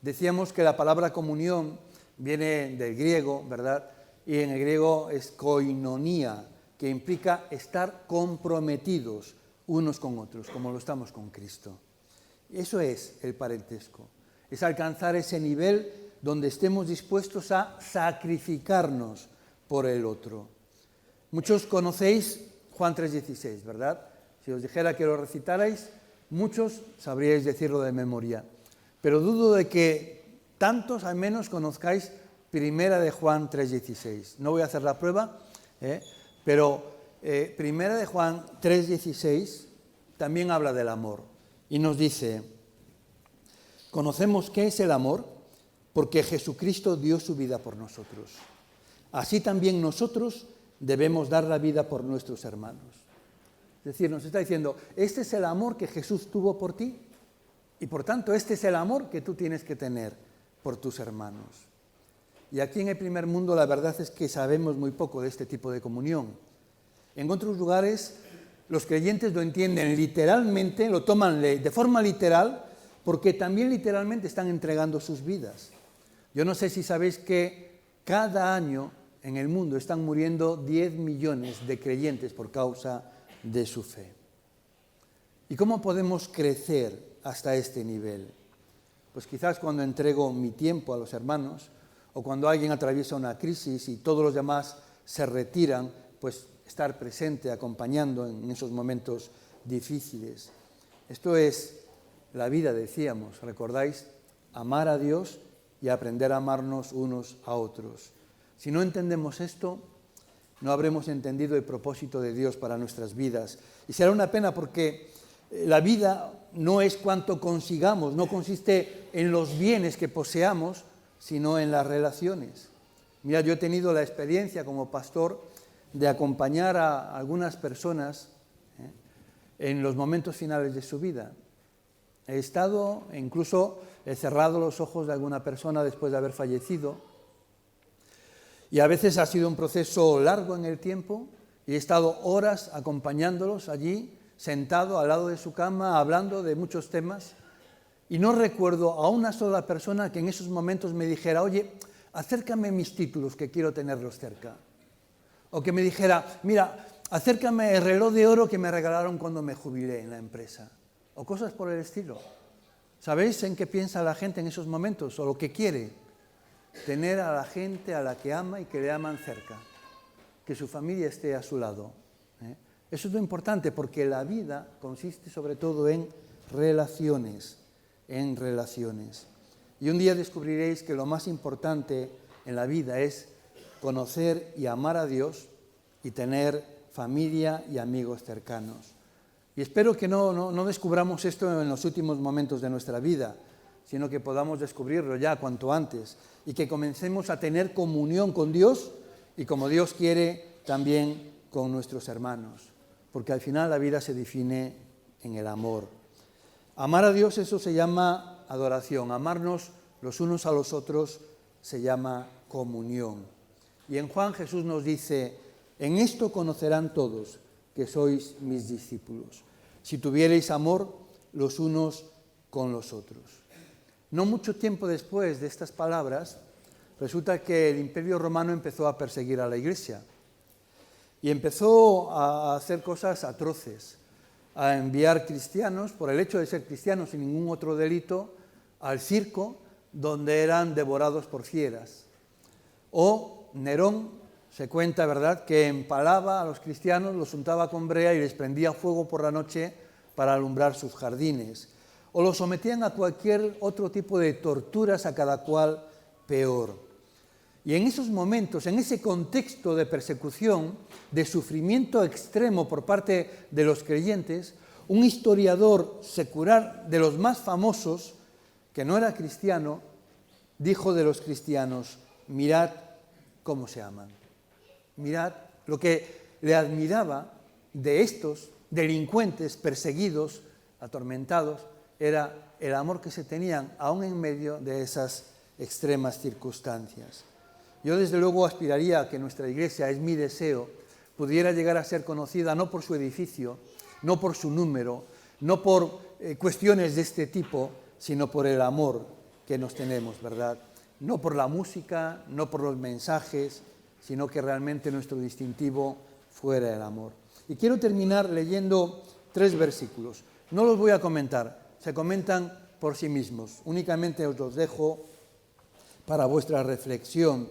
Decíamos que la palabra comunión viene del griego, ¿verdad? Y en el griego es koinonia, que implica estar comprometidos unos con otros, como lo estamos con Cristo. Eso es el parentesco, es alcanzar ese nivel donde estemos dispuestos a sacrificarnos por el otro. Muchos conocéis Juan 3:16, ¿verdad? Si os dijera que lo recitarais, muchos sabríais decirlo de memoria. Pero dudo de que tantos al menos conozcáis Primera de Juan 3:16. No voy a hacer la prueba, pero Primera de Juan 3:16 también habla del amor. Y nos dice: conocemos qué es el amor porque Jesucristo dio su vida por nosotros. Así también nosotros debemos dar la vida por nuestros hermanos. Es decir, nos está diciendo, este es el amor que Jesús tuvo por ti y por tanto este es el amor que tú tienes que tener por tus hermanos. Y aquí en el primer mundo la verdad es que sabemos muy poco de este tipo de comunión. En otros lugares los creyentes lo entienden literalmente, lo toman de forma literal, porque también literalmente están entregando sus vidas. Yo no sé si sabéis que cada año en el mundo están muriendo 10 millones de creyentes por causa de su fe. ¿Y cómo podemos crecer hasta este nivel? Pues quizás cuando entrego mi tiempo a los hermanos, o cuando alguien atraviesa una crisis y todos los demás se retiran, pues estar presente, acompañando en esos momentos difíciles. Esto es la vida, decíamos, ¿recordáis? Amar a Dios y aprender a amarnos unos a otros. Si no entendemos esto, no habremos entendido el propósito de Dios para nuestras vidas. Y será una pena porque la vida no es cuanto consigamos, no consiste en los bienes que poseamos, sino en las relaciones. Mira, yo he tenido la experiencia como pastor de acompañar a algunas personas en los momentos finales de su vida. He estado, incluso he cerrado los ojos de alguna persona después de haber fallecido. Y a veces ha sido un proceso largo en el tiempo y he estado horas acompañándolos allí, sentado al lado de su cama, hablando de muchos temas. Y no recuerdo a una sola persona que en esos momentos me dijera, oye, acércame mis títulos que quiero tenerlos cerca. O que me dijera, mira, acércame el reloj de oro que me regalaron cuando me jubilé en la empresa. O cosas por el estilo. ¿Sabéis en qué piensa la gente en esos momentos? O lo que quiere. Tener a la gente a la que ama y que le aman cerca. Que su familia esté a su lado. Eso es lo importante porque la vida consiste sobre todo en relaciones. Y un día descubriréis que lo más importante en la vida es conocer y amar a Dios y tener familia y amigos cercanos. Y espero que no descubramos esto en los últimos momentos de nuestra vida, sino que podamos descubrirlo ya cuanto antes y que comencemos a tener comunión con Dios y, como Dios quiere, también con nuestros hermanos, porque al final la vida se define en el amor. Amar a Dios, eso se llama adoración. Amarnos los unos a los otros se llama comunión. Y en Juan Jesús nos dice: en esto conocerán todos que sois mis discípulos, si tuvierais amor los unos con los otros. No mucho tiempo después de estas palabras, resulta que el Imperio Romano empezó a perseguir a la Iglesia y empezó a hacer cosas atroces, a enviar cristianos, por el hecho de ser cristianos sin ningún otro delito, al circo, donde eran devorados por fieras. O Nerón, se cuenta, ¿verdad?, que empalaba a los cristianos, los untaba con brea y les prendía fuego por la noche para alumbrar sus jardines. O los sometían a cualquier otro tipo de torturas, a cada cual peor. Y en esos momentos, en ese contexto de persecución, de sufrimiento extremo por parte de los creyentes, un historiador secular de los más famosos, que no era cristiano, dijo de los cristianos: mirad cómo se aman. Mirad, lo que le admiraba de estos delincuentes perseguidos, atormentados, era el amor que se tenían aún en medio de esas extremas circunstancias. Yo desde luego aspiraría a que nuestra Iglesia, es mi deseo, pudiera llegar a ser conocida no por su edificio, no por su número, no por cuestiones de este tipo, sino por el amor que nos tenemos, ¿verdad? No por la música, no por los mensajes, sino que realmente nuestro distintivo fuera el amor. Y quiero terminar leyendo 3 versículos. No los voy a comentar, se comentan por sí mismos. Únicamente os los dejo para vuestra reflexión.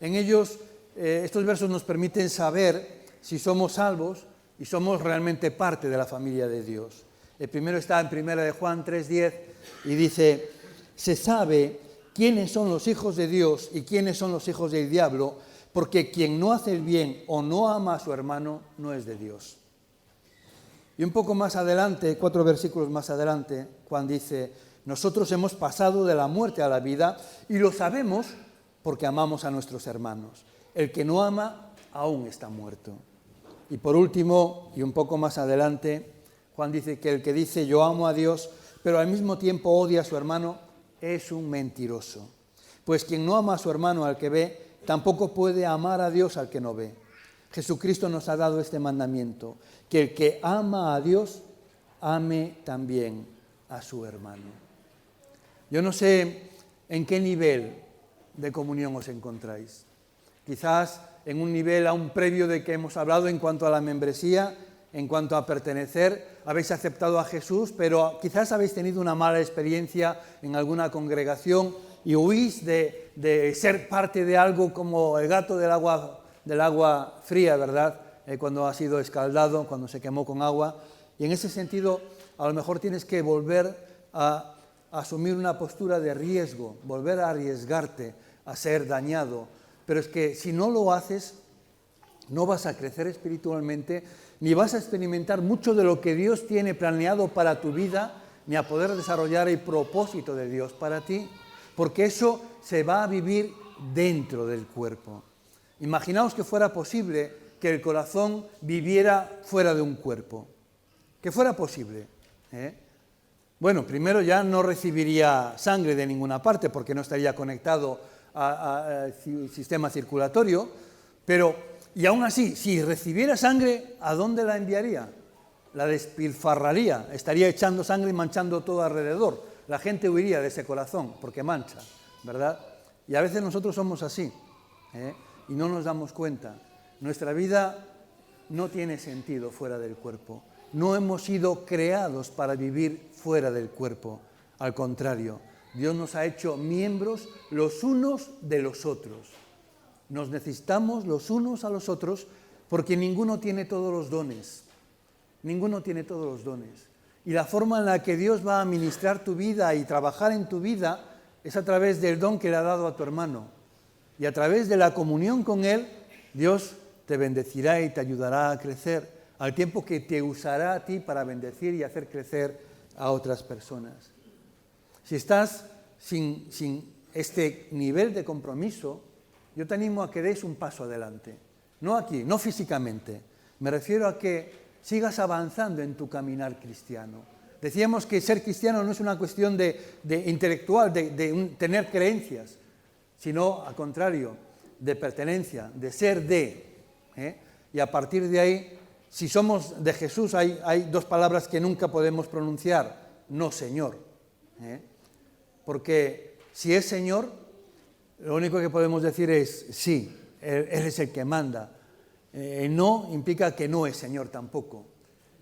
En ellos, estos versos nos permiten saber si somos salvos y somos realmente parte de la familia de Dios. El primero está en 1 de Juan 3:10 y dice: se sabe quiénes son los hijos de Dios y quiénes son los hijos del diablo, porque quien no hace el bien o no ama a su hermano no es de Dios. Y un poco más adelante, 4 versículos más adelante, Juan dice: nosotros hemos pasado de la muerte a la vida y lo sabemos porque amamos a nuestros hermanos. El que no ama aún está muerto. Y por último, y un poco más adelante, Juan dice que el que dice yo amo a Dios, pero al mismo tiempo odia a su hermano, es un mentiroso. Pues quien no ama a su hermano al que ve, tampoco puede amar a Dios al que no ve. Jesucristo nos ha dado este mandamiento, que el que ama a Dios, ame también a su hermano. Yo no sé en qué nivel de comunión os encontráis. Quizás en un nivel aún previo de que hemos hablado en cuanto a la membresía, en cuanto a pertenecer, habéis aceptado a Jesús, pero quizás habéis tenido una mala experiencia en alguna congregación y huís de ser parte de algo como el gato del agua fría, ¿verdad? Cuando ha sido escaldado, cuando se quemó con agua. Y en ese sentido, a lo mejor tienes que volver a asumir una postura de riesgo, volver a arriesgarte a ser dañado. Pero es que si no lo haces, no vas a crecer espiritualmente, ni vas a experimentar mucho de lo que Dios tiene planeado para tu vida, ni a poder desarrollar el propósito de Dios para ti, porque eso se va a vivir dentro del cuerpo. Imaginaos que fuera posible que el corazón viviera fuera de un cuerpo, que fuera posible, Bueno, primero ya no recibiría sangre de ninguna parte porque no estaría conectado al sistema circulatorio, pero, y aún así, si recibiera sangre, ¿a dónde la enviaría? La despilfarraría, estaría echando sangre y manchando todo alrededor. La gente huiría de ese corazón porque mancha, ¿verdad? Y a veces nosotros somos así, y no nos damos cuenta. Nuestra vida no tiene sentido fuera del cuerpo. No hemos sido creados para vivir fuera del cuerpo. Al contrario, Dios nos ha hecho miembros los unos de los otros. Nos necesitamos los unos a los otros porque ninguno tiene todos los dones. Ninguno tiene todos los dones. Y la forma en la que Dios va a administrar tu vida y trabajar en tu vida es a través del don que le ha dado a tu hermano. Y a través de la comunión con Él, Dios te bendecirá y te ayudará a crecer, al tiempo que te usará a ti para bendecir y hacer crecer a otras personas. Si estás sin este nivel de compromiso, yo te animo a que des un paso adelante. No aquí, no físicamente. Me refiero a que sigas avanzando en tu caminar cristiano. Decíamos que ser cristiano no es una cuestión de intelectual, de tener creencias, sino, al contrario, de pertenencia, de ser Y a partir de ahí, si somos de Jesús, hay dos palabras que nunca podemos pronunciar: no Señor. Porque si es Señor, lo único que podemos decir es sí, Él es el que manda. No implica que no es Señor tampoco.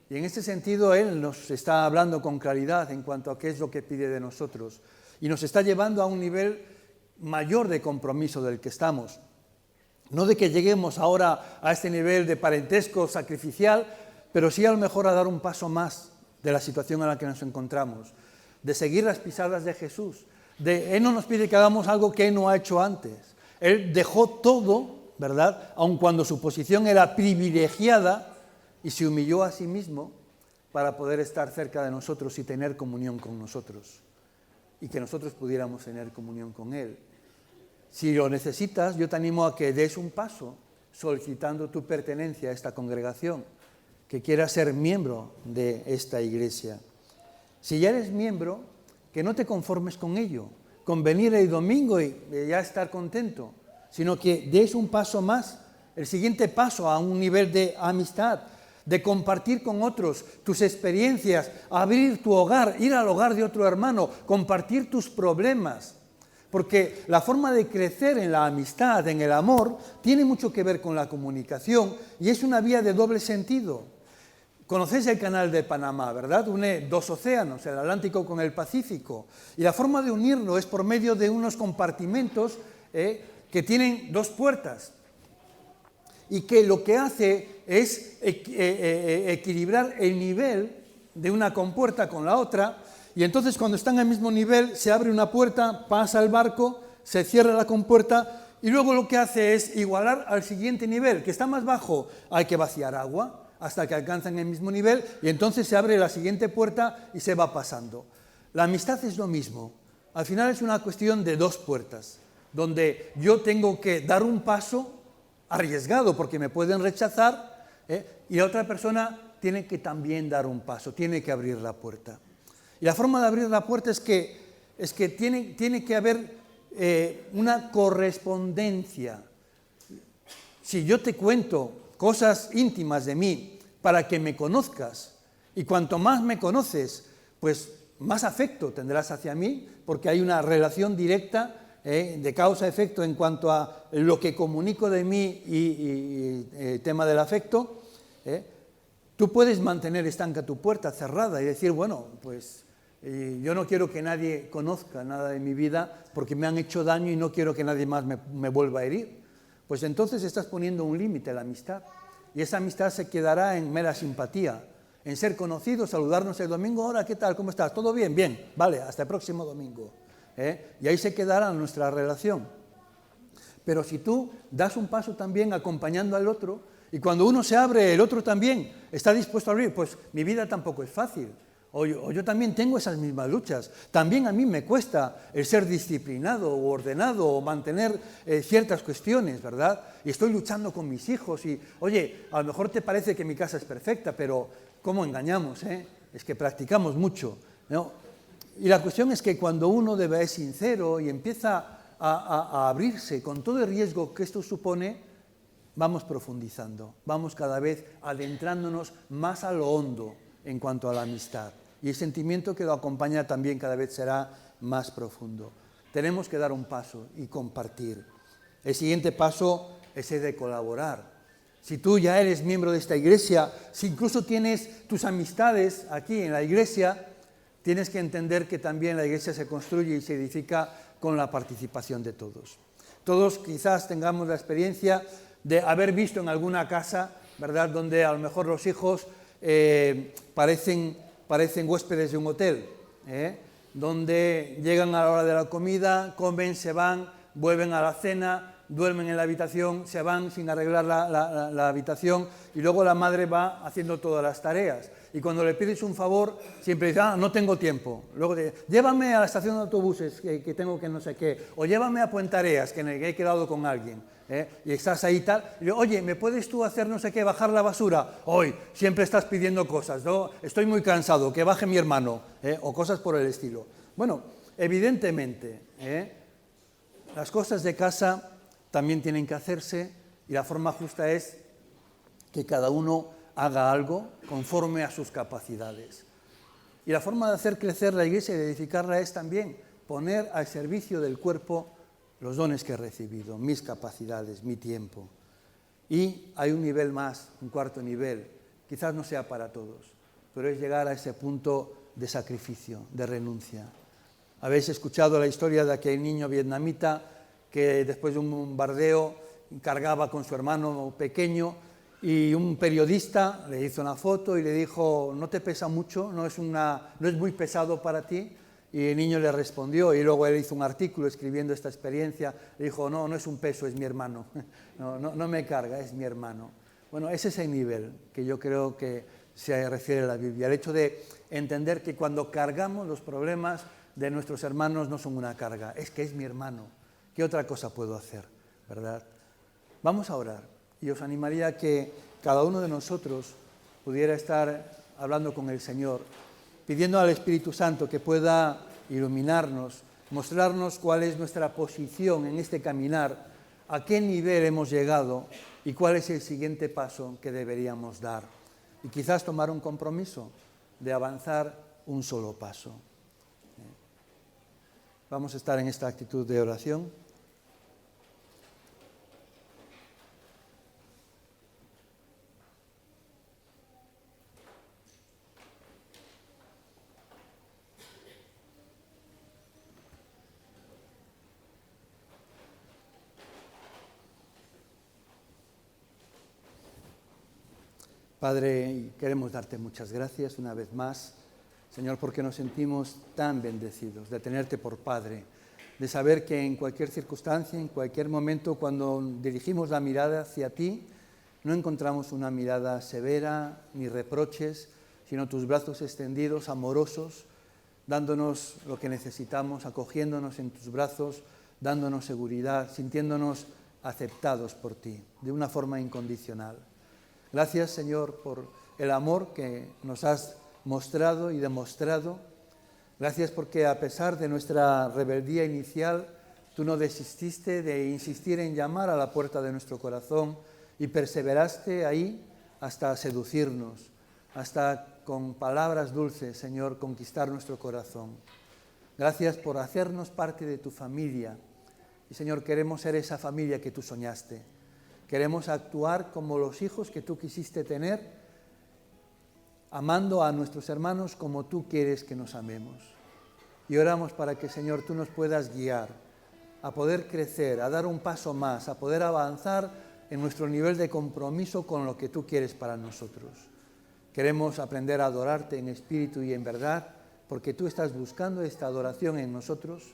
Y en este sentido Él nos está hablando con claridad en cuanto a qué es lo que pide de nosotros. Y nos está llevando a un nivel mayor de compromiso del que estamos. No de que lleguemos ahora a este nivel de parentesco sacrificial, pero sí a lo mejor a dar un paso más de la situación en la que nos encontramos, de seguir las pisadas de Jesús. Él no nos pide que hagamos algo que Él no ha hecho antes. Él dejó todo, ¿verdad?, aun cuando su posición era privilegiada, y se humilló a sí mismo para poder estar cerca de nosotros y tener comunión con nosotros, y que nosotros pudiéramos tener comunión con Él. Si lo necesitas, yo te animo a que des un paso solicitando tu pertenencia a esta congregación, que quieras ser miembro de esta iglesia. Si ya eres miembro, que no te conformes con ello, con venir el domingo y ya estar contento, sino que des un paso más, el siguiente paso a un nivel de amistad, de compartir con otros tus experiencias, abrir tu hogar, ir al hogar de otro hermano, compartir tus problemas. Porque la forma de crecer en la amistad, en el amor, tiene mucho que ver con la comunicación y es una vía de doble sentido. Conocéis el canal de Panamá, ¿verdad? Une dos océanos, el Atlántico con el Pacífico. Y la forma de unirlo es por medio de unos compartimentos que tienen dos puertas. Y que lo que hace es equilibrar el nivel de una compuerta con la otra, y entonces cuando están al mismo nivel se abre una puerta, pasa el barco, se cierra la compuerta, y luego lo que hace es igualar al siguiente nivel, que está más bajo. Hay que vaciar agua hasta que alcanzan el mismo nivel, y entonces se abre la siguiente puerta y se va pasando. La amistad es lo mismo. Al final es una cuestión de dos puertas, donde yo tengo que dar un paso arriesgado porque me pueden rechazar, y la otra persona tiene que también dar un paso, tiene que abrir la puerta. Y la forma de abrir la puerta es que tiene que haber una correspondencia. Si yo te cuento cosas íntimas de mí para que me conozcas, y cuanto más me conoces, pues más afecto tendrás hacia mí, porque hay una relación directa de causa-efecto en cuanto a lo que comunico de mí y el tema del afecto. Tú puedes mantener estanca tu puerta cerrada y decir, bueno, pues yo no quiero que nadie conozca nada de mi vida porque me han hecho daño y no quiero que nadie más me vuelva a herir. Pues entonces estás poniendo un límite a la amistad, y esa amistad se quedará en mera simpatía, en ser conocidos, saludarnos el domingo. Hola, ¿qué tal? ¿Cómo estás? ¿Todo bien? Bien, vale, hasta el próximo domingo. Y ahí se quedará nuestra relación. Pero si tú das un paso también acompañando al otro, y cuando uno se abre, el otro también está dispuesto a abrir, pues mi vida tampoco es fácil. O yo también tengo esas mismas luchas. También a mí me cuesta el ser disciplinado o ordenado o mantener ciertas cuestiones, ¿verdad? Y estoy luchando con mis hijos y, oye, a lo mejor te parece que mi casa es perfecta, pero ¿cómo engañamos? Es que practicamos mucho, ¿no? Y la cuestión es que cuando uno es sincero y empieza a abrirse con todo el riesgo que esto supone, vamos profundizando, vamos cada vez adentrándonos más a lo hondo en cuanto a la amistad. Y el sentimiento que lo acompaña también cada vez será más profundo. Tenemos que dar un paso y compartir. El siguiente paso es el de colaborar. Si tú ya eres miembro de esta iglesia, si incluso tienes tus amistades aquí en la iglesia, tienes que entender que también la iglesia se construye y se edifica con la participación de todos. Todos quizás tengamos la experiencia de haber visto en alguna casa, ¿verdad?, donde a lo mejor los hijos parecen huéspedes de un hotel, donde llegan a la hora de la comida, comen, se van, vuelven a la cena, duermen en la habitación, se van sin arreglar la habitación y luego la madre va haciendo todas las tareas. Y cuando le pides un favor, siempre dice, no tengo tiempo. Luego te dice, llévame a la estación de autobuses, que tengo que no sé qué. O llévame a Puentareas, que he quedado con alguien. Y estás ahí tal. Y yo, oye, ¿me puedes tú hacer no sé qué, bajar la basura? Hoy, siempre estás pidiendo cosas, ¿no? Estoy muy cansado, que baje mi hermano. O cosas por el estilo. Bueno, evidentemente, las cosas de casa también tienen que hacerse y la forma justa es que cada uno haga algo conforme a sus capacidades. Y la forma de hacer crecer la Iglesia y de edificarla es también poner al servicio del cuerpo los dones que he recibido, mis capacidades, mi tiempo. Y hay un nivel más, un cuarto nivel, quizás no sea para todos, pero es llegar a ese punto de sacrificio, de renuncia. Habéis escuchado la historia de aquel niño vietnamita que después de un bombardeo cargaba con su hermano pequeño y un periodista le hizo una foto y le dijo, ¿no te pesa mucho? ¿No es muy pesado para ti? Y el niño le respondió y luego él hizo un artículo escribiendo esta experiencia, le dijo, no es un peso, es mi hermano, no me carga, es mi hermano. Bueno, ese es el nivel que yo creo que se refiere a la Biblia, el hecho de entender que cuando cargamos los problemas de nuestros hermanos no son una carga, es que es mi hermano, ¿qué otra cosa puedo hacer? ¿Verdad? Vamos a orar y os animaría a que cada uno de nosotros pudiera estar hablando con el Señor, pidiendo al Espíritu Santo que pueda iluminarnos, mostrarnos cuál es nuestra posición en este caminar, a qué nivel hemos llegado y cuál es el siguiente paso que deberíamos dar. Y quizás tomar un compromiso de avanzar un solo paso. Vamos a estar en esta actitud de oración. Padre, queremos darte muchas gracias una vez más, Señor, porque nos sentimos tan bendecidos de tenerte por Padre, de saber que en cualquier circunstancia, en cualquier momento, cuando dirigimos la mirada hacia ti, no encontramos una mirada severa ni reproches, sino tus brazos extendidos, amorosos, dándonos lo que necesitamos, acogiéndonos en tus brazos, dándonos seguridad, sintiéndonos aceptados por ti, de una forma incondicional. Gracias, Señor, por el amor que nos has mostrado y demostrado. Gracias porque a pesar de nuestra rebeldía inicial, tú no desististe de insistir en llamar a la puerta de nuestro corazón y perseveraste ahí hasta seducirnos, hasta con palabras dulces, Señor, conquistar nuestro corazón. Gracias por hacernos parte de tu familia. Y, Señor, queremos ser esa familia que tú soñaste. Queremos actuar como los hijos que tú quisiste tener, amando a nuestros hermanos como tú quieres que nos amemos. Y oramos para que, Señor, tú nos puedas guiar a poder crecer, a dar un paso más, a poder avanzar en nuestro nivel de compromiso con lo que tú quieres para nosotros. Queremos aprender a adorarte en espíritu y en verdad, porque tú estás buscando esta adoración en nosotros.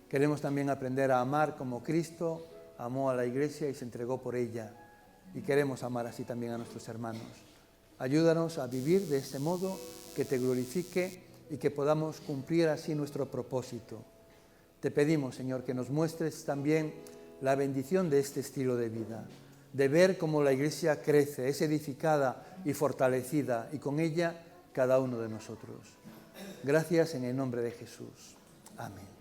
Queremos también aprender a amar como Cristo amó a la Iglesia y se entregó por ella. Y queremos amar así también a nuestros hermanos. Ayúdanos a vivir de este modo que te glorifique y que podamos cumplir así nuestro propósito. Te pedimos, Señor, que nos muestres también la bendición de este estilo de vida, de ver cómo la Iglesia crece, es edificada y fortalecida, y con ella cada uno de nosotros. Gracias en el nombre de Jesús. Amén.